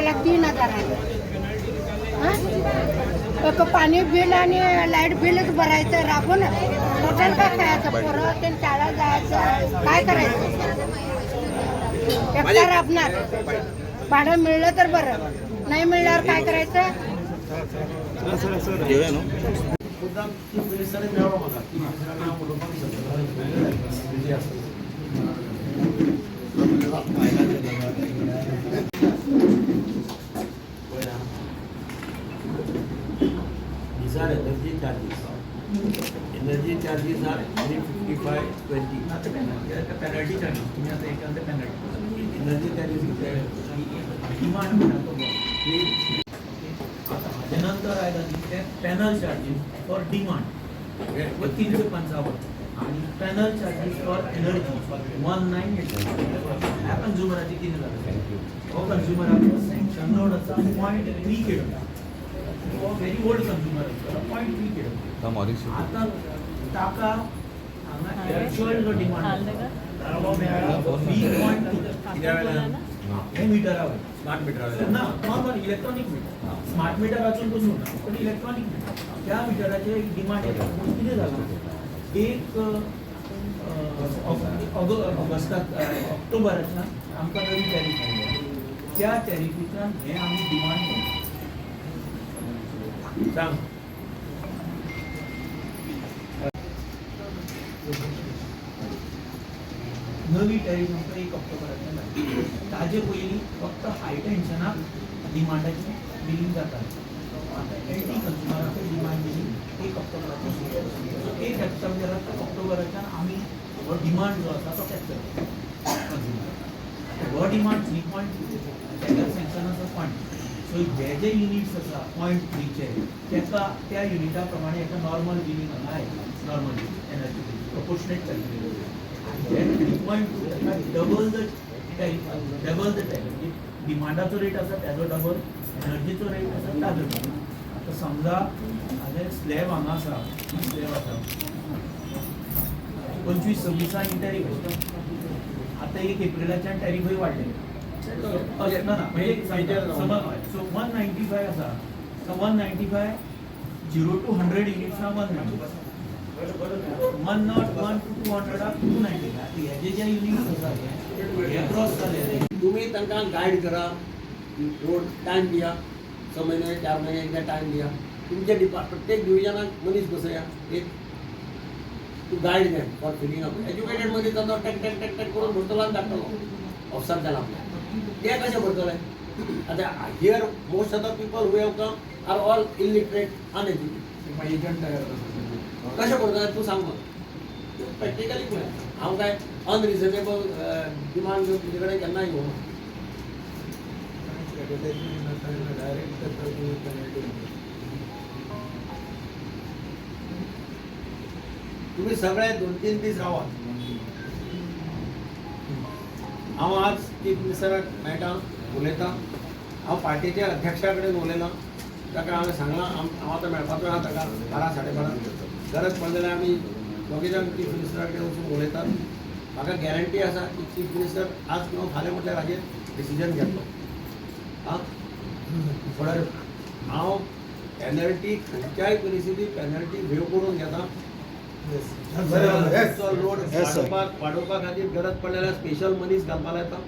त्याला 3,000 आहे. पाणी बिल आणि लाईट बिलच भरायचं राबून हॉटेल काय खायचं, पोरं ते शाळा जायचं, काय करायचं? एकटा राबणार. भाडं मिळलं तर बरं, नाही मिळल्यावर काय करायचं? These are energy charges. Energy charges are 355.20. Penalty charges तुम्ही आता एखाद्या penalty Energy charges is demand म्हणतो आता त्यानंतर आहे का पॅनल चार्जेस फॉर डिमांड 355 आणि पॅनल चार्जेस फॉर एनर्जी 1980 ह्या कन्झ्युमराची किती झालं हो कन्झ्युमराचा सँक्शन नोडचा 0.3 केलं व्हेरी ओल्ड कन्झ्युमर 0.3 केलं आता टाका ॲक्च्युअल जो डिमांड हे मीटरावर स्मार्ट मीटर ना normal electronic meter smart meter अजून पासून पण इलेक्ट्रॉनिक मीटर त्या मीटराचे डिमांड किती झालं एक ऑगस्टात ऑक्टोबराच्या आमकां नवी टॅरिफ आयली त्या टॅरिफीच्यान हे आमी डिमांड सांग नवी टॅरिफ आमकां 1 ऑक्टोबराच्यान लागली ताजे पयलीं फक्त हाय टेन्शनाक डिमांडाची बिलींग जातालें आता एटी कन्झ्युमराचे डिमांड बिलींग 1 ऑक्टोबराच्यान 1 ऑक्टोबराच्यान आमी हो डिमांड जो आसा तो कॅप्चर हो डिमांड 3.2 तेका सँक्शन आसा 0.2 सो जे युनिट्स आसा 0.3 चे तेका त्या युनिटा प्रमाणे एका नॉर्मल बिलींग हांगा नॉर्मल एनर्जी प्रोपोर्शनेट कॅल्क्युलेट जे 3.2 तेका डबल द टॅरिफ डिमांडाचो रेट आसा त्याचो डबल एनर्जीचो रेट आसा ताजो डबल आता समजा हाजे स्लॅब हांगा आसा स्लॅब आसा 25-26 टॅरिफ आसा आता 1 एप्रिलाच्यान टॅरिफय वाडले ना सो 195 आसा 195 0 to 100 युनिट्स ना 195 101 to 200 295 हे जे युनिट्स आसा हे क्रॉस जाले तुम्ही तांकां गाईड करा रोड टायम दिया 6 महिने 4 महिने एकदा टायम दिया तुमच्या प्रत्येक डिव्हिजनात मनीस बसया एक तू गाईड घे फॉर फिलिंग अप एज्युकेटेड मध्ये तो टॅक टॅक टॅक टॅक करून भरतलो आणि धाडटलो ऑफिसर जालां आपल्या ते कशें भरतले आतां here most of the people who have come are all illiterate uneducated agent तयार कशें भरतले तूं सांग म्हाका प्रॅक्टिकली पळय हांव काय अनरिजनेबल डिमांड घेवन तुजे कडेन केन्ना येवं तुम्ही सगळे 2-3 दीस रावा हांव आज चीफ मिनिस्टराक मेळटा उलयता हांव पार्टीच्या अध्यक्षा कडेन उलयलां ताका हांवें सांगलां हांव आतां मेळपाचो आहा ताका 12-12:30 गरज पडली जाल्यार आमी दोगी जाण चीफ मिनिस्टरा कडेन वचून उलयतात म्हाका गॅरंटी आसा की चीफ मिनिस्टर आज किंवा फाल्यां म्हटल्यार हाजेर डिसिजन घेतलो आं पण हांव पेनल्टी खंयच्याय परिस्थितीत पेनल्टी वेव करून घेता रोड वाडोवपा खातीर गरज पडल्या जाल्यार स्पेशल मनीस घालपाक येता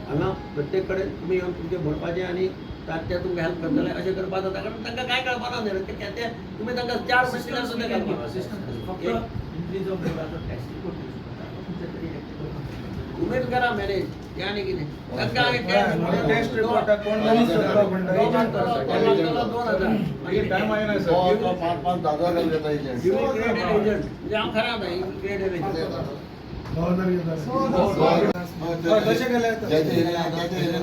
हांगा प्रत्येक कडेन तुमी येवन तुमचें भरपाचें आनी ते तुमकां हेल्प करतले अशें करपाक जाता कारण तांकां कांय कळपाना न्ही ते तुमी तांकां 4 म्हटल्यार सुद्दां घालपाक उमेद करा मॅनेज त्या आनी कितें तांकां टेस्ट रिपोर्ट कोण मागीर टायम आयना सर 5-10 घेता एजंट म्हणजे हांव खरें आतां क्रिएट एजंट कशें केलें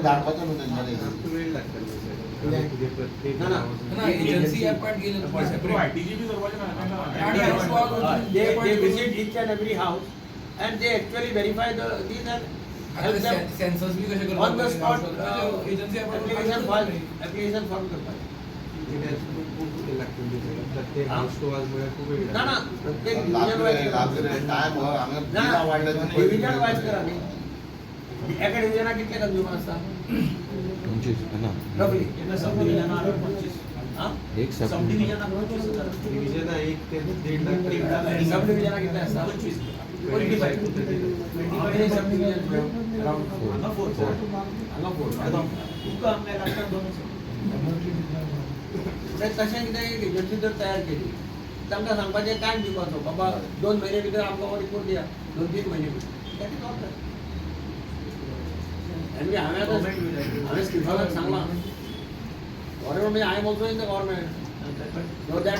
धाडपाचो न्हू तेंच्यानी वेळ लागतलो ना एजन्सी अपॉइंट केली सेपरेट आयटीजी बी करपाचें they visit each end every house and they actually verify these and help them sensors भी कशे करतात on the spot agency application form करतात ना ना प्रत्येक डिव्हिजन वाईज करा डिव्हिजन वाईज करा न्ही एका डिव्हिजनाक कितले कंज्युमर आसता 25 ना रफली सब डिव्हिजनाक 25 हां एक सब सब डिव्हिजनाक 25,000 डिव्हिजन एक ते 1.5 लाख सब डिव्हिजनाक कितले आसता 25 25 how many sub division around हांगा 4 हांगा 4 तुका आमच्या लागतात 2 तशें कितें एजन्सी जर तयार केली तांकां सांगपाचें टायम दिवपाचो बाबा 2 महिने भितर आमकां रिपोर्ट दिया 2-3 महिने भितर दॅट इज ऑल आनी हांवें स्टिफनाक सांगलां government I am also in the government So that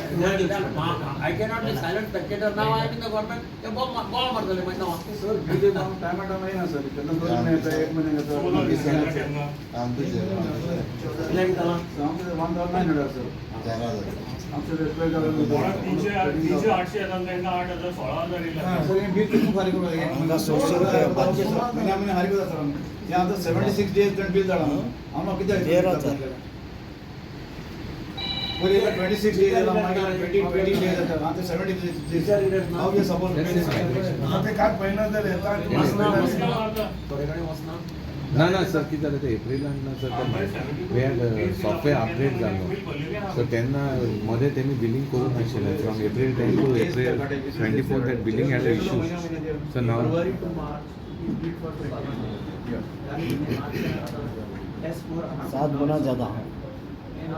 I cannot be silent spectator. Now I am in the government. ते बॉल मारतले माहिती ना सर बीजे टमाटा महिना सर त्यांना 2 महिने येतात 1 महिने येतात आमचं कितल्या किताला आमचं 1900 सर आमचं रेस्पेक्ट सर हे बिल खूप भारी करून महिना हारी होता सर हे आमचं 76 डेज बिल झाला आम्हाला किती 26 days येतात मागे 20 days येतात आमचे 76 days हाऊ वी सपोज थोडेकडे वचना ना ना सर कितें जालें तें एप्रिलान सर वे सॉफ्टवेअर अपडेट जालो सो तेन्ना मध्ये तेमी बिलिंग करूंक नाशिल्लें from April 10 to April 24 that billing had issues so now February to March you bid for 7 गुना ज़्यादा So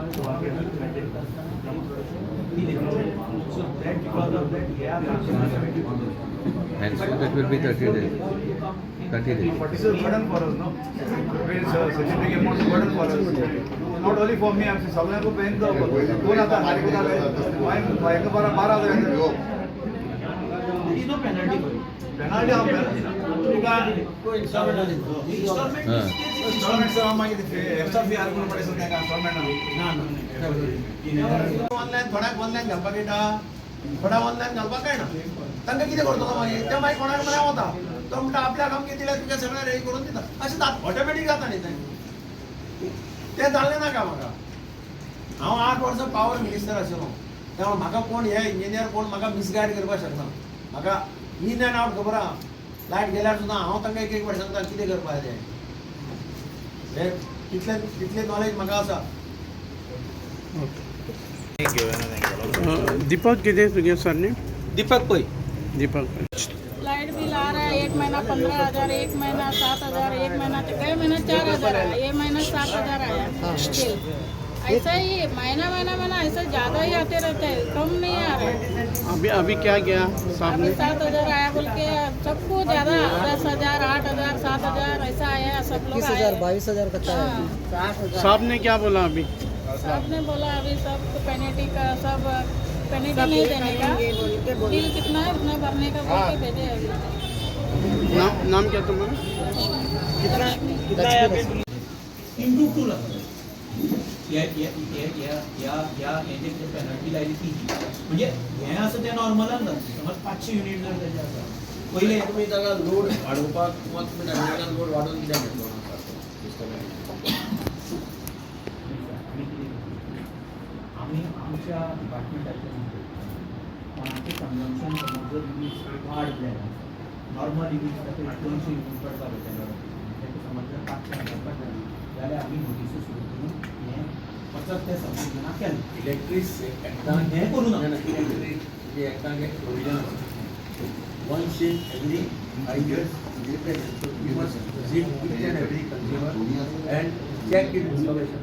that because of that and so that will be 30 days 30 days This is a burden for us, no? It's a significant amount of burden for us. Not only for me, I'm सबको pen तो कौन आता हारी को डाले मैं एक बार 12,000 there is no penalty for you. Penalty हम कोई इंस्टॉलमेंट आली Installment हाँ. इंस्टॉलमेंट से हम मागे एक्स्ट्रा फी आर कोण पडे सर काय इंस्टॉलमेंट ना ऑनलाईन थोड्याक ऑनलाईन घालपाक येता थोड्या ऑनलाईन घालपाक कळना तांकां कितें करतलो मागीर ते मागीर कोणाक म्हळ्यार वता तो म्हणटा आपल्याक आमगे दिल्यार तुका सगळें रेडी करून दिता अशें ऑटोमॅटीक जाता न्ही तें तें जाल्लें नाका म्हाका हांव 8 वर्सां पावर मिनिस्टर आशिल्लो त्यामुळे म्हाका कोण हे इंजिनियर कोण म्हाका मिसगायड करपाक शकना म्हाका इन एंड आउट खबर आहा लायट गेल्यार सुद्दां हांव तांकां एक फावट सांगता कितें करपाक जाय हे तितलें नॉलेज म्हाका आसा दीपक किती तुझे सरने दीपक पै दीपक लाइट बिल आ रहा है 1 महीना 15,000 1 महीना 7,000 1 महीना तो कई महीना 4,000 आया ये महीना 7,000 आया बिल ऐसा ही महीना ऐसा ज़्यादा ही आते रहते हैं कम नहीं आ रहे अभी क्या गया साहब अभी ने 7,000 आया बोल के सबको ज़्यादा 10,000 8,000 7,000 ऐसा आया सब लोग 20,000 22,000 का हाँ 8,000 साहब ने क्या बोला अभी सब ने बोला अभी सब पेनल्टी का सब पेनल्टी नहीं देने का बिल कितना है उतना भरने का बोल के भेजे अभी नाम क्या तुम्हारा Into 2 लाख या पेनल्टी लायली ती म्हणजे हे असं ते नॉर्मलान जाता समज 500 युनिट जर त्याचे आसा पहिले तुम्ही ताका लोड वाडोवपाक किंवा तुम्ही ताका लोड वाडोवन कित्याक घेतलो आम्ही आमच्या डिपार्टमेंटाचे कोणाचे कन्झम्पशन समज जर युनिट्स वाढले नॉर्मल युनिट्स खातीर 200 युनिट पडपाक जाय समज जर 500 करपाक जाय जाल्यार आमी नोटीस सुरू करून हें वचत ते संबंधना केलें इलेक्ट्रीक हें करूं ना इलेक्ट्रीक जे एकटाक एक प्रोविजन आसा one shift every 5 years you must visit each and every consumer and check his installation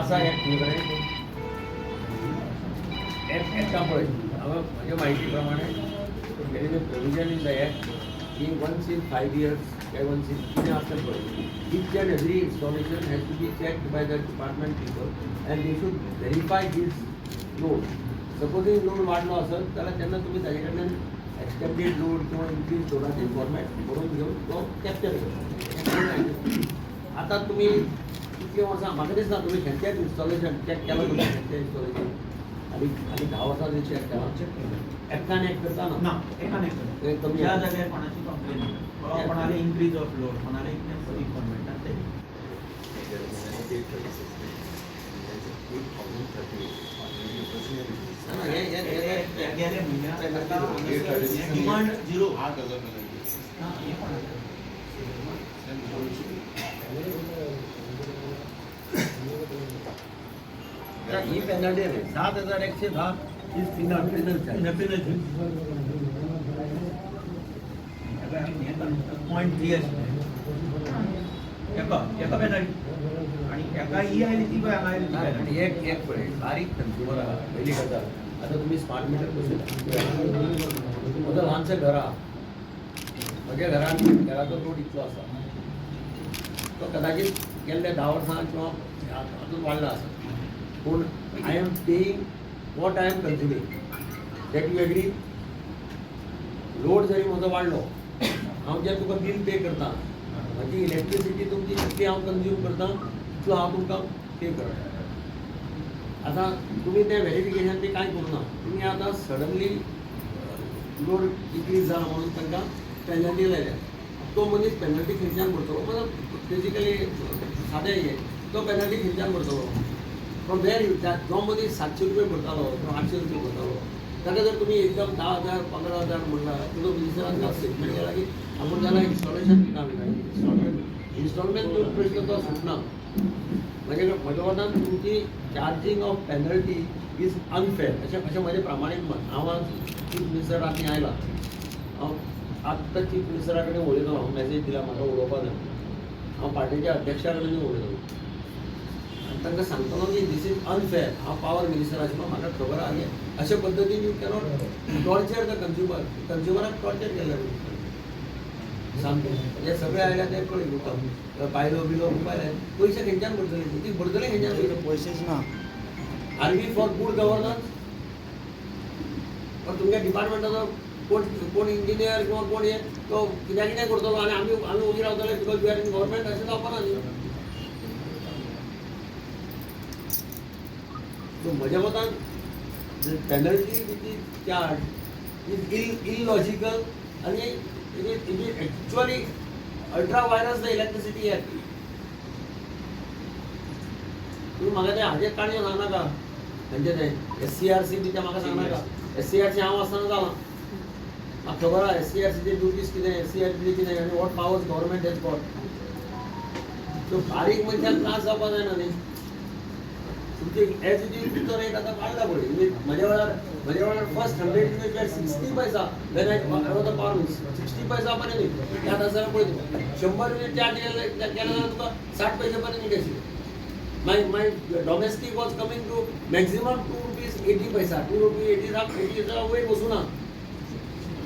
असा एक तुमच्याकडे एकटा पळय हांगा म्हज्या म्हायती प्रमाणे there is a provision in the act in once in 5 years once in कितें आसता पळय each and every installation has to be checked by the department people and they should verify his load supposing load वाढलो असेल जाल्यार तेन्ना तुमी ताजे कडल्यान एक्सटेंडेड लोड किंवा इन्क्रीज लोडाचे फॉर्मॅट करून घेवन तो कॅप्चर करता आतां तुमी कितले वर्सां म्हाका दिसना तुमी खंयचेंच इन्स्टॉलेशन चॅक केलां तुमी खंयचें इन्स्टॉलेशन आनी 10 वर्सां चॅक केलां एकट्यान एक करता ना एकान एक ते कमी ज्या जाग्यार कोणाची कंप्लेन कोणाले इन्क्रीज ऑफ लोड कोणाले फॉर्मेटात ते गेले म्हयन्यात डिमांड 0 8,000 हां हे पण ही पेनल्टी आहे 7,110 इज पेनल्टी. पॉईंट 3 एका पेनल्टी आणि एका ही आयली ती काय आयली ती penalty. आणि एक बारीक कंझ्युमर आहा पहिली गजाल. आता तुम्ही स्मार्ट मीटर बसयला म्हजो ल्हानशें घर आहा. म्हज्या घराचो लोड इतलो आसा तो कदाचित गेल्ले 10 वर्सां किंवा हातूंत वाडला आसा. पूण I am paying what I am consuming. That you agree. Load जरी म्हजो वाडलो हांव जें तुका बील पे करतां म्हजी इलेक्ट्रिसिटी तुमची जितली हांव कन्झ्यूम करतां तितलो हांव तुमकां पे करतां. आतां तुमी तें व्हेरिफिकेशन ते कांय करूना. तुमी आतां सडनली लोड इनक्रीज जाला म्हणून तांकां पेनल्टी लायल्या. तो मनीस पेनल्टी खंयच्यान भरतलो. मतलब बेजिकली सादें हें तो पेनल्टी खंयच्यान भरतलो. फ्रॉम वेर जो मनीस 700 रुपया भरतालो किंवा 800 रुपया भरतालो ताका जर तुम्ही एकदम 10,000 15,000 म्हणला तुजो मिनिस्टरान स्टेटमेंट केला की आपूण जाल्यार इन्स्टॉलेशन दिता इन्स्टॉलमेंट प्रश्न तो सुटना. म्हजे मतान तुमची charging of penalty is unfair अशें म्हजें प्रामाणीक मत. हांव आज चीफ मिनिस्टर राती आयला. हांव आत्तां चीफ मिनिस्टरा कडेन उलयतलो. हांव मॅसेज दिला म्हाका उलोवपा जाय. हांव पार्टीच्या अध्यक्षा कडेन उलयतलो आनी तांकां सांगतलो की दीस इज अनफेअर. हांव पावर मिनिस्टर आशिल्लो म्हाका खबर आहा की अशे पद्दतीन यू कॅनॉट टॉर्चर द कंझ्युमराक टॉर्चर केल्या सामकें. हे सगळे आयल्या ते पळय तुका बायलो बिलो मोबायल पयशे खंयच्यान भरतले ती भरतले खंयच्यान पैसेच ना. Are we for good governance. पण तुमच्या डिपार्टमेंटाचो कोण इंजिनियर किंवा कोण हे तो कित्याक कितें करतलो आनी आमी उबी रावतले because we are in government अशें जावपाना न्ही. सो म्हज्या मतान penalty which is charge is illogical आनी it is actually ultra vires the electricity act. तुम्ही म्हाका ते हाजेर काणयो सांगनाका खंयचे तें SCRC बी तें म्हाका सांगनाका. SCRC हांव आसतना जालां म्हाका खबर आहा SCRCचे ड्युटीज कितें SCRC कितें आनी what powers government has got. So बारीक मनशाक त्रास जावपा जायना न्ही. तुमचे एज इट इज तुमचो रेट आतां वाडला पळय. म्हणजे म्हज्या वेळार फर्स्ट 100 युनिट वेर 60 पैसा when I was the power minister. 60 पैसा पर्यंत न्ही. त्या दिसाक पळय 100 युनिट चार्ज केले जाल्यार तुका 60 पैसे पर्यंत न्ही आशिल्ले. My domestic was coming to maximum 2 rupees 80 paisa. 2 rupees 80 वयर वचूना.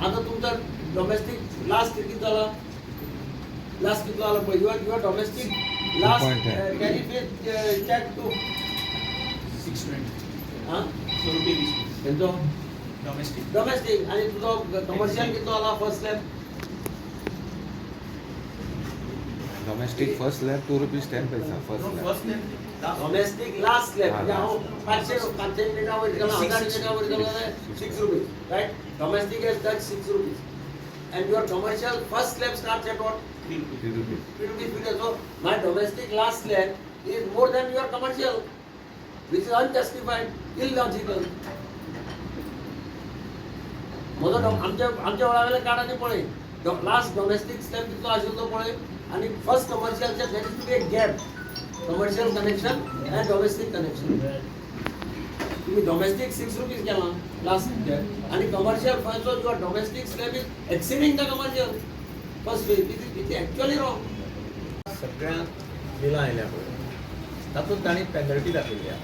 आता तुमचा डोमेस्टिक लास्ट किती झाला. लास्ट कितलो आला पळय. Your domestic last tariff check to 620 हां 100 रुपये 20 तेंचो डोमेस्टिक आणि तुझो कमर्शियल कितलो आला first slab. Domestic first slab 2 rupees 10 पैसा first slab. First domestic last slab म्हणजे हांव 500 युनिटा वयर गेलो 1000 युनिटा वयर गेलो जाल्यार 6 rupees right. Domestic as that 6 rupees and your commercial first slab starts at what 3 rupees. 3 rupees. So my domestic last slab is more than your commercial, which is unjustified, illogical. म्हजो आमच्या वेळावेले कार्डांनी पळय लास्ट डोमेस्टिक स्लॅब कितलो आशिल्लो पळय आनी first कमर्शियलच्या there is to be a gap. Commercial connection and domestic connection. तुम्ही domestic 6 rupees केला लास्ट स्लॅब आणि commercial first your domestic slab is exceeding the commercial first way. It actually wrong. सगळ्या बिलां आयल्या पळय तातूंत तांणी पेनल्टी दाखयल्या.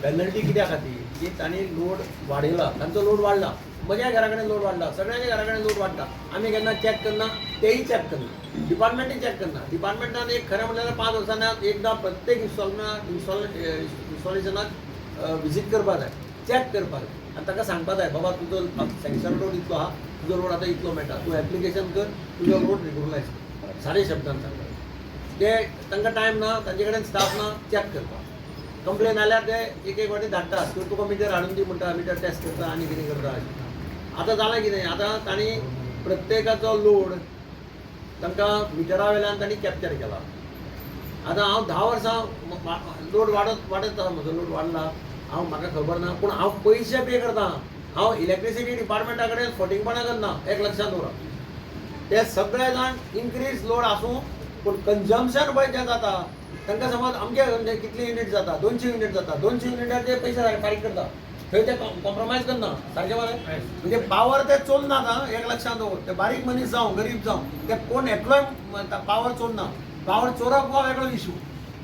पेनल्टी कित्या खातीर की तांणी लोड वाडयला. तांचो लोड वाडला. म्हज्या घरा कडेन लोड वाडला. सगळ्यांच्या घरा कडेन लोड वाडटा. आमी केन्ना चॅक करना. तेही चॅक करना. डिपार्टमेंटूय चॅक करना. डिपार्टमेंटान एक खरें म्हणल्यार 5 वर्सांनी एकदां प्रत्येक इन्स्टॉलेशनाक विजीट करपा जाय. चॅक करपा जाय आनी ताका सांगपा जाय बाबा तुजो सँक्शन लोड इतलो आहा. तुजो लोड आतां इतलो मेळटा. तूं एप्लिकेशन कर. तुजो लोड रेग्युलरायज कर. सादे शब्दान सांगता. ते तांकां टायम ना. तांचे कडेन स्टाफ ना चॅक करपाक. कंप्लेन आल्यार ते एक वाटी धाडटा. तुका मिटर हाडून दी म्हणटा. मिटर टेस्ट करता आनी कितें करता. आतां जालां कितें आतां तांणी प्रत्येकाचो लोड तांकां मिटरा वयल्यान तांणी कॅप्चर केला. आतां हांव 10 वर्सां लोड वाडत आसा. म्हजो लोड वाडला. हांव म्हाका खबर ना पूण हांव पयशे पे करता. हांव इलेक्ट्रिसिटी डिपार्टमेंटा कडेन फटींगपणां करना. एक लक्षांत दवरा. ते सगळे जाण इन्क्रीज लोड आसूं पूण कंजम्पशन पळय जें जाता तांकां समज अमके म्हणजे कितली युनिट जाता 200 युनिट जाता 200 युनिटार ते पयशे फारीक करता थंय ते कॉम्प्रोमायज करना सारकें मरे म्हणजे पावर ते चोरना एक लक्षांत दवर ते बारीक मनीस जावं गरीब जावं ते कोण एकलोय पावर चोरना पावर चोरप हो वेगळो इशू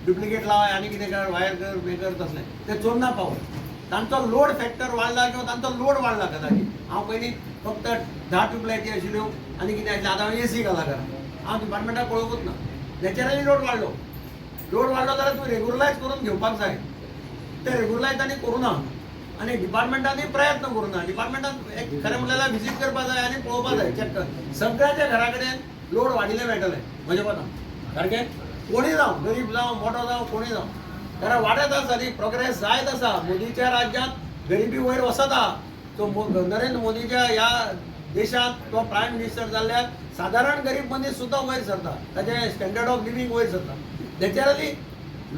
डुप्लिकेट लावाय आनी कितें कर वायर कर हे कर तसलें ते चोरना पावर तांचो लोड फॅक्टर वाडला किंवा तांचो लोड वाडला कदाचित हांव पयलीं फक्त 10 ट्यूबलायटी आशिल्ल्यो आनी कितें आशिल्लें आतां हांव एसी घाला घरा हांव डिपार्टमेंटाक पळोवंकूच ना नॅचरली लोड वाडलो जाल्यार तुवें रेगुलरायज करून घेवपाक जाय ते रेगुलरायज तांणी करूना आनी डिपार्टमेंटांनी प्रयत्न करूना डिपार्टमेंटान एक खरें म्हणल्यार विजीट करपाक जाय आनी पळोवपाक जाय चॅक कर सगळ्याच्या घरा कडेन लोड वाडिल्ले मेळटले म्हजें कोतां सारकें कोणीय जावं गरीब जावं मोठो जावं कोणीय जावं कारण वाडत आसा न्ही प्रोग्रेस जायत आसा मोदीच्या राज्यांत गरिबी वयर वसत आहा तो नरेंद्र मोदीच्या ह्या देशांत तो प्रायम मिनिस्टर जाल्ल्यार सादारण गरीब मनीस सुद्दां वयर सरता ताचें स्टँडर्ड ऑफ लिवींग वयर सरता नॅचरली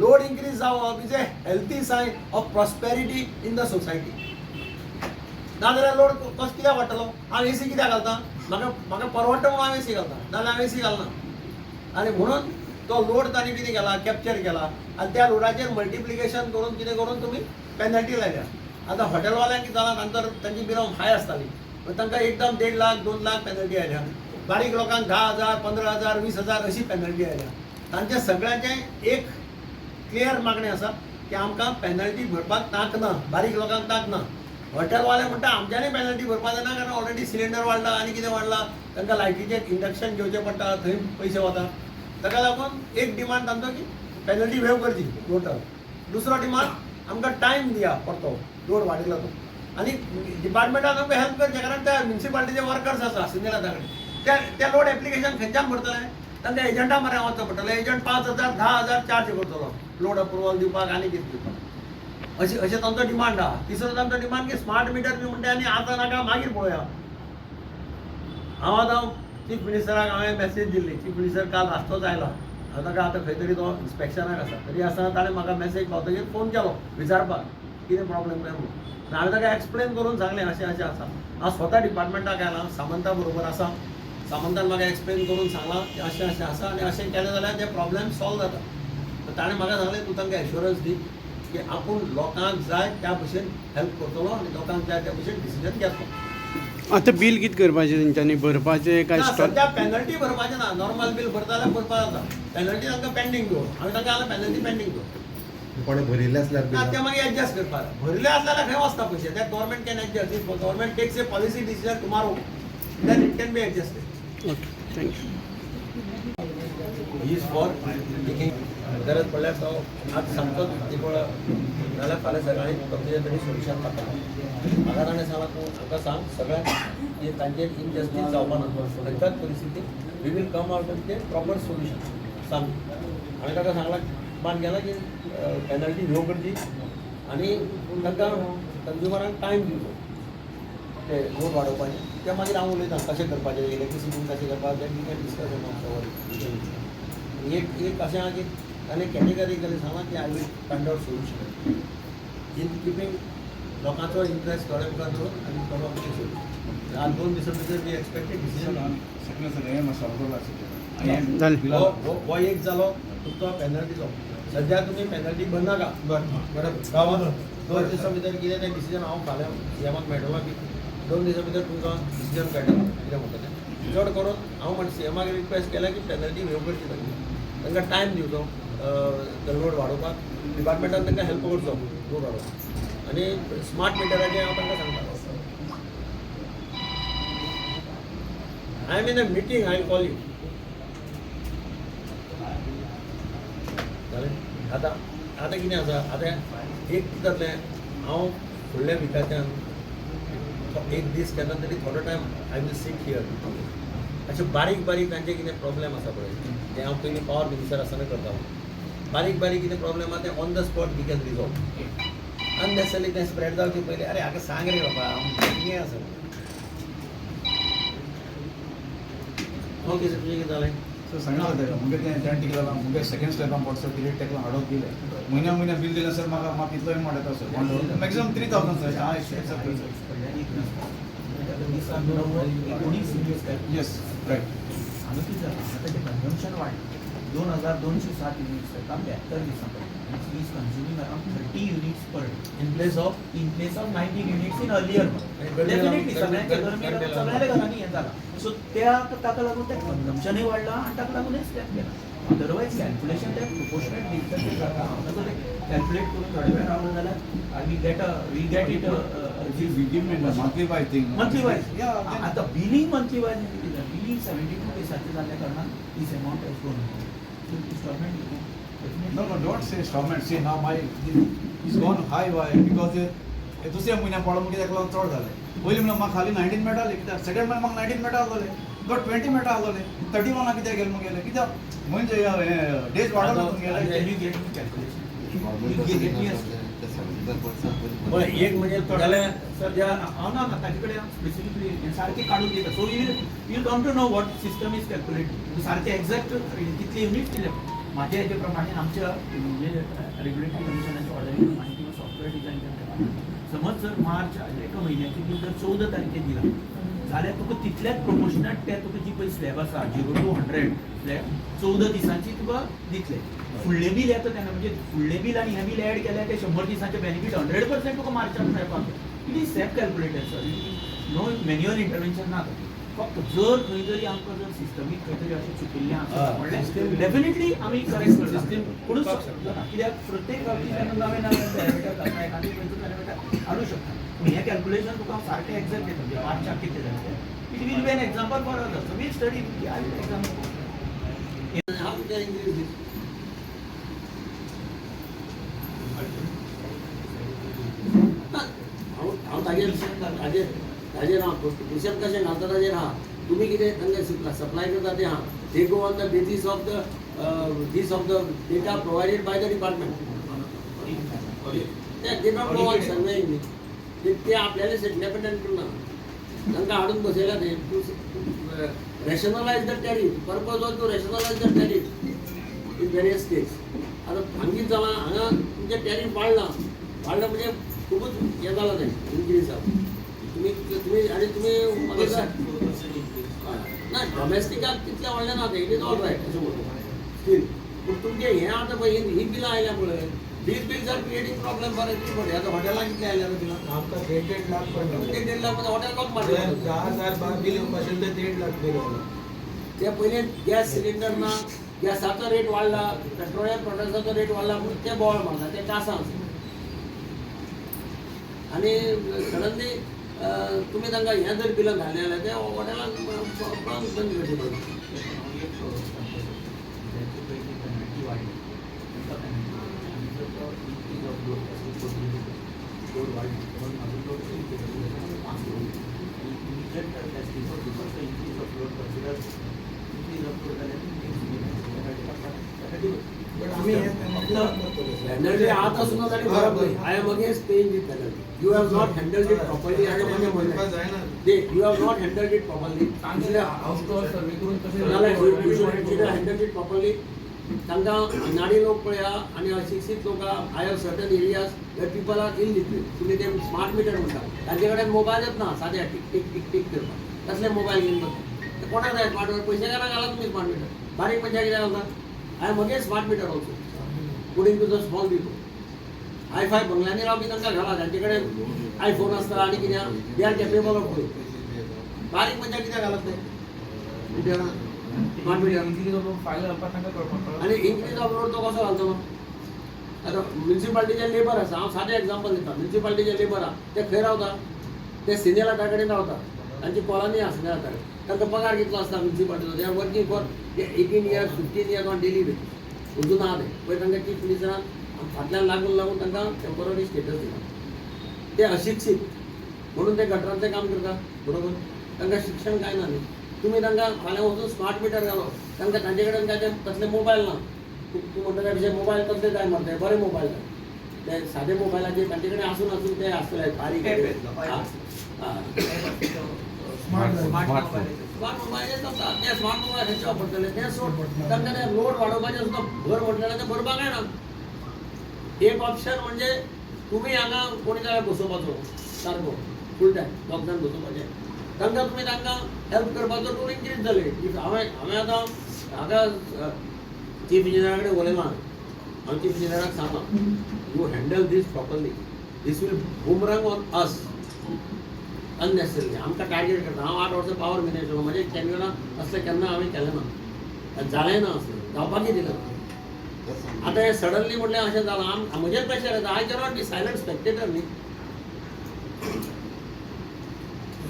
लोड इन्क्रीज जावप is a healthy sign of prosperity in the society नाजाल्यार लोड कसो कित्याक वाडटलो हांव एसी कित्याक घालता म्हाका परवडटा म्हणून हांव एसी घालता नाजाल्यार हांव एसी घालना आनी म्हणून तो लोड तांणी कितें केला कॅप्चर केला आनी त्या लोडाचेर मल्टिप्लिकेशन करून कितें करून तुमी पेनल्टी लायल्या आतां हॉटेलवाल्यांक कितें जालां तांची बिरां हाय आसताली तांकां एकदम 1.5 लाख 2 लाख पेनल्टी आयल्या बारीक लोकांक 10,000 15,000 20,000 अशी पेनल्टी आयल्या तांचे सगळ्यांचें एक क्लियर मागणें आसा की आमकां पेनल्टी भरपाक तांक ना बारीक लोकांक तांक ना हॉटेलवाले म्हणटा आमच्यांनी पेनल्टी भरपाक जायना कारण ऑलरेडी सिलिंडर वाडला आनी कितें वाडला तांकां लायटीचें इंडक्शन घेवचें पडटा थंय पयशे वता ताका लागून एक डिमांड तांचो की पेनल्टी वेव करची टोटल दुसरो डिमांड आमकां टायम दिया परतो लोड वाडिल्लो तो आनी डिपार्टमेंटान आमकां हेल्प करचें कारण त्या म्युन्सिपालिटीचे वर्कर्स आसा सिनियर कडेन ते लोड एप्लिकेशन खंयच्यान भरतले तांकां एजंटा मरे वचचो पडटलो एजंट 5,000 10,000 चार्ज करतलो लोड अप्रुवल दिवपाक आनी कितें दिवपाक अशें तांचो डिमांड आहा तिसरो तांचो डिमांड की स्मार्ट मिटर बी म्हणटा आनी आतां नाका मागीर पळोवया हांव आतां चीफ मिनिस्टराक हांवें मेसेज दिल्ली चीफ मिनिस्टर काल रास्तोच आयला ताका आतां खंय तरी तो इन्स्पेक्शनाक आसा तरी आसतना ताणें म्हाका मेसेज पावतकीर फोन केलो विचारपाक कितें प्रॉब्लेम काय म्हणून हांवें ताका एक्सप्लेन करून सांगलें अशें अशें आसा हांव स्वता डिपार्टमेंटाक आयलां सामंता बरोबर आसा सामंतान म्हाका एक्सप्लेन करून सांगलां की अशें अशें आसा आनी अशें केलें जाल्यार ते प्रॉब्लेम सॉल्व जाता ताणें म्हाका सांगलें तूं तांकां एश्युरन्स दी की आपूण लोकांक जाय त्या भशेन हेल्प करतलो आनी लोकांक जाय त्या भशेन डिसिजन घेतलो आतां बिल कितें करपाचें तेंच्यांनी भरपाचें काय सध्या पेनल्टी भरपाचें ना नॉर्मल बिल भरता जाल्यार भरपाक जाता पेनल्टी तांकां पेंडींग दवर हांवें तांकां जाल्यार पेनल्टी पेंडींग दवर कोणें भरिल्लें आसल्यार ना ते मागीर एडजस्ट करपाक भरले आसल्यार खंय वचता पयशे ते government can adjust if government takes a policy decision tomorrow then it can be adjusted okay thank you he is for taking गरज पडल्यार तो आज सांगतोच दिपळ नाल्यार फाल्यां सकाळीं कसलें तरी सोल्युशन काडटलो म्हाका ताणें सांगलां तूं म्हाका सांग सगळ्यांक की तांचेर इनजस्टीस जावपा ना खंयच्याच परिस्थितीक we will come out with a proper solution सांग हांवें ताका सांगलां मान गेला की पेनल्टी ह्यो करची आनी तांकां कंज्युमरांक टायम दिवचो ते लोड वाडोवपाचें तें मागीर हांव उलयतां कशें करपाचें इलेक्ट्रिसिटी कशें करपाचें तें डिस्कशन एक अशें आहा की ताणें कॅटेगरिकली सांगलां की I will find out solution in keeping लोकांचो इंट्रस्ट थोडे मुखार दवरून आनी थोडो सोल्युशन आज 2 दिसां भितर बी एक्सपेक्टेड डिसिजन हो एक जालो तुमचो पेनल्टीचो सद्या तुमी पेनल्टी भरनाका बरोबर गांवांत 2 दिसां भितर कितें तें डिसिजन हांव फाल्यां सीएमाक मेळटलो की 2 दिसां भितर तुमकां डिसिजन मेळटलो कितें म्हणटा तें चड करून हांव म्हणटा सीएमाक रिक्वेस्ट केला की पेनल्टी वेव करची तांकां टायम दिवचो लोड वाडोवपाक डिपार्टमेंटान तांकां हेल्प करचो लोड वाडोवपाक आनी स्मार्ट मिटराचें हांव तांकां सांगता I am in a meeting I call you जालें आतां कितें आसा आतां एक जातलें हांव फुडल्या विकाच्यान एक दीस केन्ना तरी थोडो time I will sit here अशें बारीक बारीक तांचे कितें प्रॉब्लेम आसा पळय तें हांव पयलीं पावर मिनिस्टर आसतना करतालो बारीक बारीक कितें प्रॉब्लेम आहा तें on the spot we can resolve unnecessary तें स्प्रेड जावचें पयलीं अरे हाका सांग रे बाबा हांव कितें आसा ओके सर तुजें कितें जालें सर सांगणार होते मुगे तें टेंट केला मुगे सेकंड स्टेपान पडटा पिरियड टेकला हाडोक दिले म्हयन्या बिल दिलें सर म्हाका इतलो अमावंट येता सर मॅक्सिमम 3,000 सर हांव एक्सेप्ट करता येस रायट हांगा कितें जाता हांगा तेजें कन्जम्पशन वाडलें 2207 युनिट्स येता 72 दिसां पर्यंत he is consuming around 30 units per day in place of 19 units in earlier month. Definitely सगळ्यांच्या गरमी सगळ्या घरांनी हें जालां सो ताका लागून तें कन्जम्पशनूय वाडलां आनी ताका लागून हें स्टेप केलां. अदरवायज कॅल्क्युलेशन तें प्रोपोर्शनेट डिफरंट जाता हांव जर कॅल्क्युलेट करून थोडे वेळ रावलो जाल्यार we get it monthly wise thing. Monthly wise Yeah. आता बिलिंग मंथली वायज बिलिंग 72 दिसाचें जाल्ल्या कारणान दीस amount as gone installment No, don't say installment. See, now it's gone high. Why? Because हे दुसऱ्या म्हयन्याक पडलो म्हणून कित्याक लागून चड जालें. पयलीं म्हणल्यार म्हाका खाली 19 मेळटालें कित्याक सेकंड म्हयन्याक म्हाका 19 मेळटा आसलोलें. बट 20 मेळटा आसलोलें. 31 कित्याक गेलें म्हगेलें कित्याक म्हणजे डेज वाडोवन गेले. पण एक म्हणजे थोड्याले सध्या ना ताचे कडेन स्पेसिफिकली सारकें काडून दिता so you come to know what system is calculate सारकें एक्झॅक्ट कितले युनिट दिले माझ्या हेजे प्रमाणे आमच्या म्हणजे रेग्युलेटरी कमिशनाच्या ऑर्डरी प्रमाणे किंवा सॉफ्टवेअर डिझायनच्या प्रमाणे समज जर मार्च एका म्हयन्याची बिल जर 14 तारखेक दिला जाल्यार तुका तितल्याच प्रोपोर्शनाट ते तुका जी पळय स्लॅब आसा 0 to 100 स्लॅब 14 दिसांची तुका दितले. फुडलें बील येता तेन्ना म्हणजे फुडलें बील आनी हें बील एड केल्यार ते 100 दिसांचे बेनिफीट 100% तुका मार्चाक मेळपाक it is self calculated sir no manual intervention ना फक्त जर खंय जरी आमकां जर सिस्टमीक खंय तरी अशें चुकिल्लें आसा म्हणल्यार डेफिनेटली आमी करेक्ट करता पूण कित्याक प्रत्येक फावटी नवे नवे पॅरामिटर जाता एखादी खंयचो पॅरामिटर हाडूं शकता पूण हें कॅल्क्युलेशन तुका सारकें एक्झॅक्ट येता म्हणजे मार्चाक कितें जालें it will be an example for others will study I will example ताजेर हा क्वेश्चन कशें घालता ताजेर हा तुमी कितें तांकां सप्लाय करता तें हा they go on the basis of the data provided by the department they not go on surveying ते आपल्याला इंडिपेंडंट करना तांकां हाडून बसयल्या ते rationalise the tariff purpose of to rationalise the tariff in various states. आतां हांगीच जालां हांगा तुमचें टॅरिफ वाडलां म्हणजे खूबच हें जालां तें इन्क्रीज जालां तुम्ही आणि तुम्ही ना डोमेस्टिकाक तितलें व्हडलें ना तें इट इज ऑल रायट अशें म्हणून स्टील पूण तुमचें हें आतां पळय ही बिलां आयल्या पळय these bills are creating problem for everybody. आता हॉटेलांक कितले आयल्या बिलां आमकां 1.5 लाख पडले. 1.5 लाख मध्ये हॉटेल लोक मारले 10,000 बार बिल येवपाचें तें 1.5 लाख बिल आयलें. ते पयले गॅस सिलिंडर ना गॅसाचो रेट वाडला पेट्रोलियम प्रोडक्ट्साचो रेट वाडला म्हणून ते बोवाळ मारला ते कासां आनी सडनली तुम्ही तांकां हें जर बिलां घालें जाल्यार ते हॉटेलांक बंद करचें पडटा. Penalty आता सुद्धा तरी फरक नाही. I am against paying the penalty. You have not handled it properly. आणि म्हणजे you have not handled it properly. You should have handled it properly. तांकां नाडी लोक पळया आनी अशिक्षीत लोकां आय हॅव सर्टन एरियाज वेर पीपल आर इलिटरेट तुमी ते स्मार्ट मिटर म्हणटा तांचे कडेन मोबायलच ना सादे टिक टिक टिक टिक करपाक तसले मोबायल घेवन बसता ते कोणाक जाय स्मार्ट मिटर पयशे घाला घाला तुमी स्मार्ट मिटर बारीक मनशाक कित्याक घालता I am against smart meter also putting to the small people hi fi बंगल्यांनी रावपी तांकां घाला तांचे कडेन आयफोन आसता आनी कितें they are capable of doing बारीक मनशाक कित्याक घालत ते मिटरां स्मार्ट मिटर आणि इंक्रीज ऑफ लोड तो कसो घालतलो आता म्युनिसिपालिटीचे लेबर आसा हांव सादें एग्जांपल दिता म्युनिसिपालिटीचे लेबर आहा ते खंय रावता ते सिनियर आटा कडेन रावता तांची कॉलनी आसा सिनियर आटा कडेन तांकां पगार कितलो आसता म्युनिसिपालिटीचो they are working for 18 years 15 years on daily basis अजून आहा ते पळय तांकां चीफ मिनिस्टरान फाटल्यान लागून तांकां टेम्पररी स्टेटस दिला ते अशिक्षीत म्हणून ते गटरांतलें काम करता बरोबर तांकां शिक्षण कांय ना न्ही तुम्ही तांकां फाल्यां वचून स्मार्ट मिटर घालो तांकां तांचे कडेन काय तसले मोबायल ना तूं म्हणटा त्या विशय मोबायल तसले जाय मरता बरे मोबायल जाय ते सादे मोबायलाचेर तांचे कडेन आसून ते आसतले बारीक स्मार्ट मोबायल चलता ते स्मार्ट मोबायल खंयचे वापरतले ते सोड तांकां ते लोड वाडोवपाचें सुद्दां भर म्हटलें ते भरपाक जायना एक ऑप्शन म्हणजे तुम्ही हांगा कोणी जाल्यार बसोवपाचो सारको फूल टायम दोग जाण बसोवपाचें तांकां तुमी तांकां हेल्प करपाचो रूल इन्क्रीज जाले. हांवें आतां हाका चीफ इंजिनियरा कडेन उलयलां. हांवें चीफ इंजिनियराक सांगलां you handle this properly. This will boomerang on us unnecessary. आमकां टार्गेट करता. हांव 8 वर्सां पावर मॅनेजर. म्हजे कॅन्युअलां असलें केन्ना हांवें केलें ना. जालें ना असलें. जावपाकूय दिलें ना. आतां हें सडनली म्हटलें अशें जालां. म्हजेर प्रेशर येता. I cannot be silent Spectator न्ही.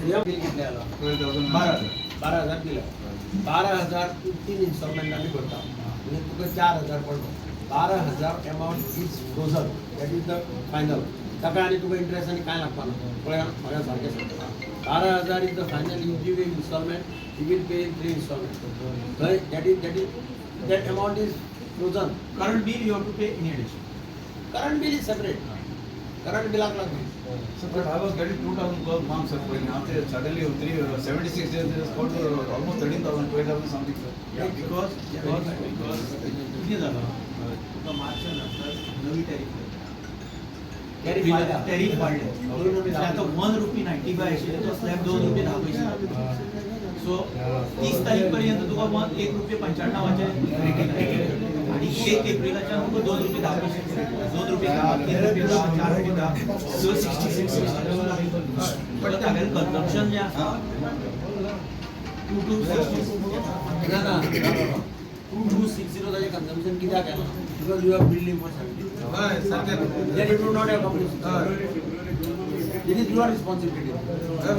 बिल कितलें आला? 12,000 दिले. 12,000 तूं 3 इन्स्टॉलमेंटांनी भरता. म्हणजे तुका 4,000 पडलो. 12,000 amount is frozen. That is the final. ताका आनी तुका इंट्रस्ट आनी कांय लागपा ना. पळय म्हाका सारकें सांगता. 12,000 is the final. You give installment. You will pay in 3 installment. थंय that amount is frozen. Current bill you have to pay in addition. Current bill is separate. Current bill लागला. So, but I was getting 2,000 per month, sir. After suddenly 76 days, it has got to almost 13,000, 12,000 something, sir. Yeah, because किती झालं तुका मार्चच्या नंतर नवी tariff Tariff वाढला. Tariff वाढले. आता ₹1.95 आशिल्ले तो स्लॅब ₹2.10 सो 30 तारीख पर्यंत तुका ₹1.95 रेटीन आणि 1 एप्रिलाच्यान तुका ₹2.10 ₹2.10 ₹4.10 66 पण तागेलें कन्झम्पशन जें आसा 2260 ना 2260 ताजें कन्झम्पशन कित्याक केलां? Because you have build for 70. हय सारकें. Then it would not have come to It is your responsibility.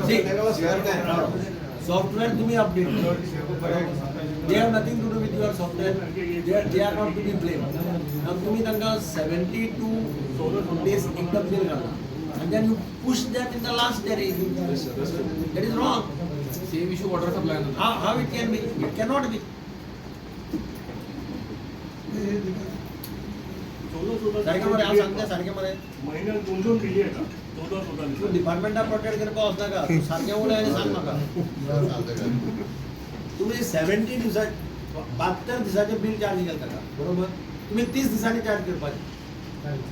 See, software तुम्ही update करा. They have nothing to do with your software. They are not to be blamed. Now तुम्ही तांकां 72 days एकदम bill करता. And then you push them in the last tariff. That is wrong. Same issue water supply. How it can be? It cannot be. सारकें मरे हांव सांगता सारकें मरे. महिन्यात 2 बिली येतात 14 तूं डिपार्टमेंटाक प्रोटेक्ट करपाक वचनाका. तूं सारकें उलय आनी सांग म्हाका. तुम्ही 70 दिवसा 72 दिसाचे बिल चार्ज केलं ताका. बरोबर. तुम्ही 30 दिसांनी चार्ज करपाचें.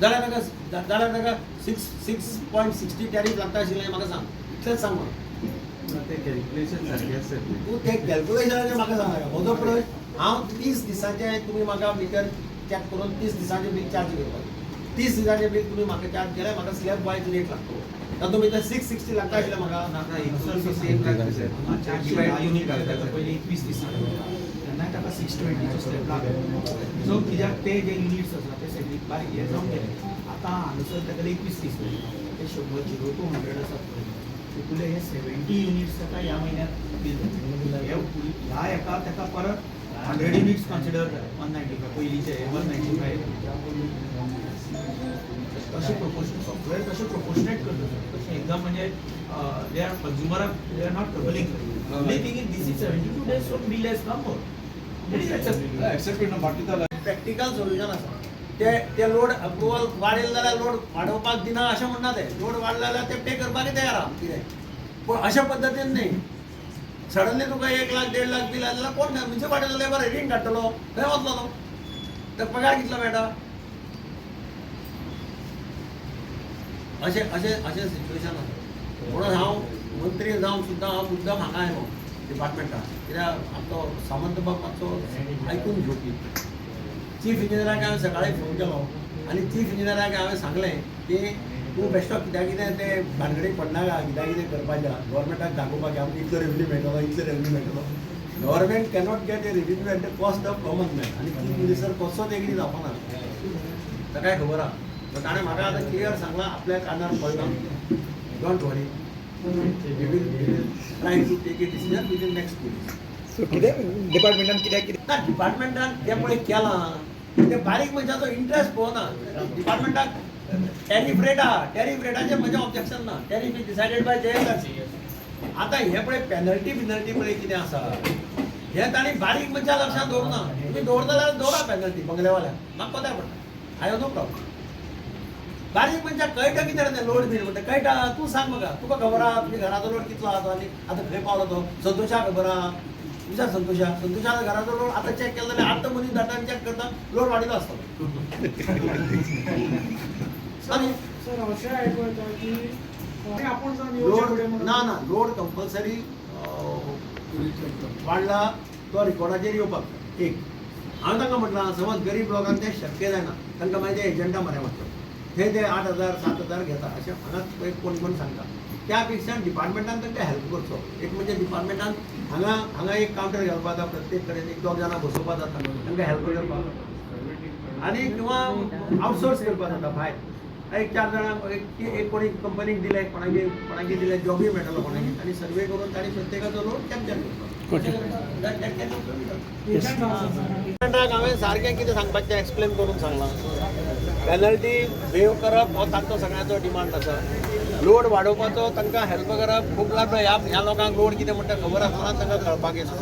जाल्यार ताका 6.60 टॅरिफ लागता आशिल्लें म्हाका सांग. इतलेंच सांग म्हाका. ते कॅल्क्युलेशन सारकें आसता तूं ते कॅल्क्युलेशनाचें म्हाका सांग. म्हजो पळय हांव 30 दिसाचें तुमी म्हाका मिटर चॅक करून 30 दिसाचें बिल चार्ज करपाचें. 30 दिसाचें बिल तुमी म्हाका चार्ज केल्यार म्हाका स्लॅब वायज रेट लागतो. तातूंत तुमी ते 660 लागता आशिल्लें म्हाका. पहिले 21 दिसांनी तेन्ना ताका 620 स्लॅब लागलो. सो कित्याक ते जे युनिट्स आसा ते सगळे बारीक हे जावन गेले. आतां हांगासर ताका 21 दीस ते 100 0 to 100 आसात पळय तितूंतले हे 70 युनिट्स ताका ह्या म्हयन्यांत बील ह्या हेका ताका परत 100 युनिट्स कन्सिडर 195 पयलींचे 195 तशें प्रोपोर्शन सॉफ्टवेअर तशें प्रोपोर्शनेट करता तशें एकदम म्हणजे दे आर कंज्युमराक they are not troubling. Only thing is this is 72 days so bill has come more. That is Accepted ना बाकी तर प्रॅक्टिकल सोल्युशन आसा. ते लोड अप्रुवल वाडयले जाल्यार लोड वाडोवपाक दिना अशें म्हणना ते. लोड वाडले जाल्यार ते पे करपाक तयार आहा कितें. पूण अशा पद्दतीन न्ही. सडनली तुका 1 लाख 1.5 लाख बिल जाल्यार कोण म्युन्सिपाल्टी लेबर रेटीन काडटलो खंय वतलो तो. तर पगार कितलो मेळटा. अशें सिच्युएशन आसा. म्हणून हांव मंत्री जावन सुद्दां हांव मुद्दाम हांगा आयलो डिपार्टमेंटाक. कित्याक आमचो सामंत बाब मातसो आयकून घेवपी. चीफ इंजिनियराक हांवें सकाळीं फोन केलो आनी चीफ इंजिनियराक हांवें सांगलें की तूं बेश्टो कित्याक कितें ते भानगडीक पडनाका. कित्याक कितें करपाचें गव्हर्मेंटाक दाखोवपाक आमकां इतलो रेवन्यू मेळटलो इतलो रेवन्यू मेळटलो. Government cannot gate A revenue at the cost of common man. आनी चीफ मिनिस्टर कसोच एग्री जावपाना. ताकाय खबर आहा. पण ताणें म्हाका आतां क्लियर सांगलां आपल्या कानार पडलां. Don't worry. We will try to take a decision within next 2 days. So कितें डिपार्टमेंटान कित्याक ना डिपार्टमेंटान ते पळय केलां ते बारीक मनशाचो इंट्रस्ट पळोवना. डिपार्टमेंटाक टॅरिफ रेट आहा. टॅरिफ रेटाचेर म्हजें ऑब्जेक्शन ना. Tariff is decided by JSRC. आतां हे पळय पेनल्टी पळय कितें आसा हे तांणी बारीक मनशां लक्षांत दवरुना. तुमी दवरता जाल्यार दवरा पेनल्टी बंगलेवाल्याक. म्हाका कोताय पडटा. I have no problem. बारीक मनशाक कळटा कितें रे तें लोड बील म्हणटा कळटा. तूं सांग म्हाका तुका खबर आहा तुज्या घराचो लोड कितलो आहा तो आनी आतां खंय पावलो तो. संतोशाक खबर आहा. विचार संतोशा घराचो लोड आतां चॅक केलो जाल्यार आतां मनीस धाडटा आनी चॅक करता लोड वाडिलो आसतलो. सर अशें आयकूं येता की लोड ना लोड कंपल्सरी वाढला तो रिकॉर्डाचेर येवपाक एक हांवें तांकां म्हटलां समज गरीब लोकांक तें शक्य जायना तांकां मागीर ते एजंटा मरे मारतात ते 8,000 7,000 घेता अशें हांगा कोण सांगता त्या पेक्षा डिपार्टमेंटान तांकां हेल्प करचो एक म्हणजे डिपार्टमेंटान हांगा एक कावंटर घालपा जाता प्रत्येक कडेन 1-2 जाणां बसोवपा जाता तांकां हेल्प करपाक आनी किंवा आउटसोर्स करपा जाता भायर एक 4 जाणां एक कोणी कंपनीक दिले कोणाकी दिले जॉबूय मेळटलो कोणाकी आनी सर्वे करून ताणी प्रत्येकाचो रोड कॅप्चर करपाक हांवें सारकें कितें सांगपाचें एक्सप्लेन करून सांगलां पेनल्टी वेव करप हो तांचो सगळ्यांचो डिमांड आसा लोड वाडोवपाचो तांकां हेल्प करप खूब लाभ ह्या लोकांक लोड कितें म्हणटा खबर आसतना तांकां कळपाक येता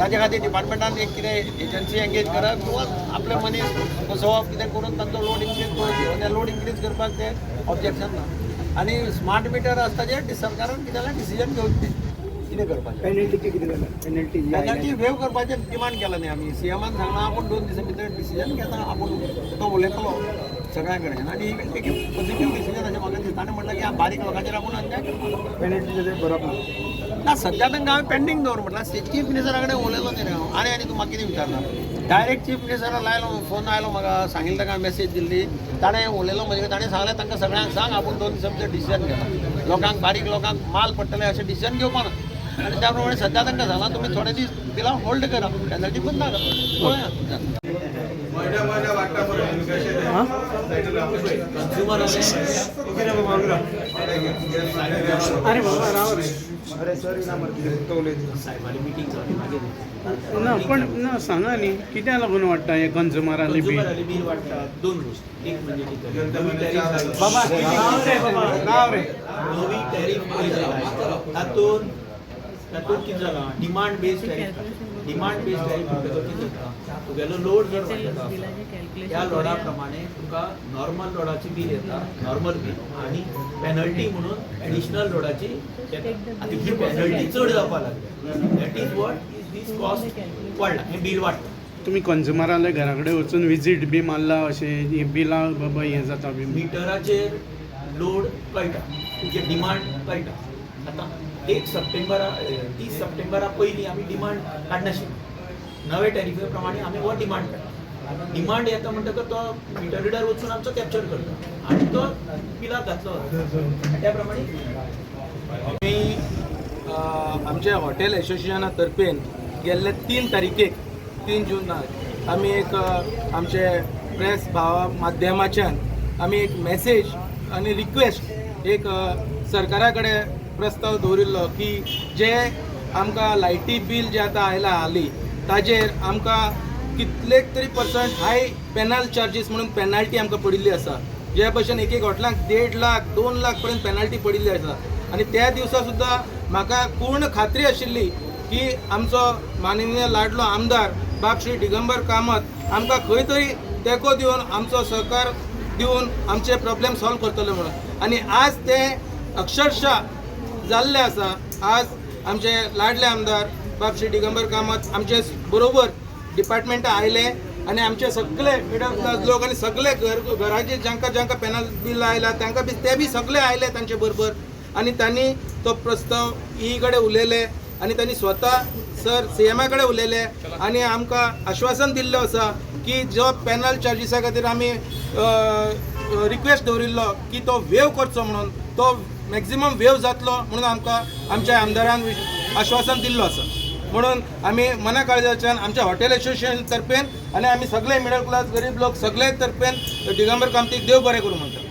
ताचे खातीर डिपार्टमेंटान एक कितें एजन्सी एंगेज करप किंवा आपले मनीस बसोवप कितें करून तांचो लोड इन्क्रीज करून ते लोड इन्क्रीज करपाक ते ऑब्जेक्शन ना आनी स्मार्ट मिटर आसता जे सरकारान कितें डिसिजन घेवचें कितें करपाचें पेनल्टी वेव करपाचें डिमांड केलां न्ही आमी सीएमान सांगलां आपूण 2 दिसां भितर डिसिजन घेता आपूण तो उलयतलो सगळ्या कडेन आनी एक पॉझिटीव डिसिजन अशें म्हाका दिसता ताणें म्हटलें की ह्या बारीक लोकांचेर आपूण अन्याय करपाक पेनल्टी बरोबर ना सद्या तांकां हांवें पेंडींग दवर म्हटल्यार चीफ मिनिस्टरा कडेन उलयलो न्ही हांव आनी तूं म्हाका कितें विचारना डायरेक्ट चीफ मिनिस्टरा लायलो फोन आयलो म्हाका सांगिल्लें ताका मेसेज दिल्ली ताणें उलयलो म्हणजे ताणें सांगलें तांकां सगळ्यांक सांग आपूण 2 दिसां भितर डिसिजन घेता लोकांक बारीक लोकांक माल पडटलें अशें डिसिजन घेवपा ना आनी त्या प्रमाणे सद्या तांकां सांगलां तुमी थोडे दीस बिलां होल्ड करा पेनल्टी बंद नाका पळया अरे बाबा राव रे ना पण ना सांगा न्ही कित्या लागून वाडटा हे कंझ्युमराली बील बिल वाडटा 2 गोश्टी एक म्हणजे राव रे नवी टॅरिफ तातूंत कितें जालां डिमांड बेस्ड टॅरिफ म्हणटकच कितें जाता तुगेलो लोड जर वाडटा त्या लोडा प्रमाणे तुका नॉर्मल लोडाची बील येता नॉर्मल बील आनी पेनल्टी म्हणून एडिशनल लोडाची आतां ही पेनल्टी चड जावपाक लागली that is what is this cost वाडला हें बील वाडटा तुमी कंझ्युमराले घरा कडेन वचून विजीट बी मारला अशें बिलां बाबा हें जाता बी मिटराचेर लोड कळटा तुजे डिमांड कळटा आतां 30 सप्टेंबरा पयलीं आमी डिमांड काडनाशिल्ली नवे टॅरिफे प्रमाणे आमी हो डिमांड काडटा डिमांड येता म्हणटकच तो मिटर रिडर वचून आमचो कॅप्चर करता आनी तो बिलाक घातलो त्या प्रमाणे आमी आमच्या हॉटेल एसोसिएशना तर्फेन गेल्ले 3 तारीखेक 3 जूनाक आमी एक आमचे प्रेस भावा माध्यमाच्यान आमी एक मेसेज आनी रिक्वेस्ट एक सरकारा कडेन प्रस्ताव दवरिल्लो की जे आमकां लायटी बील जे आतां आयला हालीं ताजेर आमकां कितलेक तरी % हाय पेनल चार्जीस म्हणून पेनल्टी आमकां पडिल्ली आसा जे भशेन एक हॉटेलांक 1.5 लाख 2 लाख पर्यंत पेनल्टी पडिल्ली आसा आनी त्या दिवसा सुद्दां म्हाका पूर्ण खात्री आशिल्ली की आमचो माननीय लाडलो आमदार बाब श्री दिगंबर कामत आमकां खंय तरी तेंको दिवन आमचो सहकार दिवन आमचे प्रॉब्लेम सॉल्व करतले म्हणून आनी आज ते अक्षरशः जाल्ले आसा आज आमचे लाडले आमदार बाब श्री दिगंबर कामत आमचे बरोबर डिपार्टमेंटा आयले आनी आमचे सगळे मिडल क्लास लोक आनी सगळे घराचे जांकां पेनल बील आयला तांकां बी ते बी सगळे आयले तांचे बरोबर आनी तांणी तो प्रस्ताव ई कडेन उलयले आनी तांणी स्वता सर सीएमा कडेन उलयले आनी आमकां आश्वासन दिल्लें आसा की जो पेनल चार्जिसा खातीर आमी रिक्वेस्ट दवरिल्लो की तो वेव करचो म्हणून तो मॅक्झिमम वेव जातलो म्हणून आमकां आमच्या आमदारान आश्वासन दिल्लो आसा म्हणून आमी मना काळजाच्यान आमच्या हॉटेल एसोसिएशन तर्फेन आनी आमी सगळे मिडल क्लास गरीब लोक सगळे तर्फेन दिगंबर कामतीक देव बरें करूं म्हणटा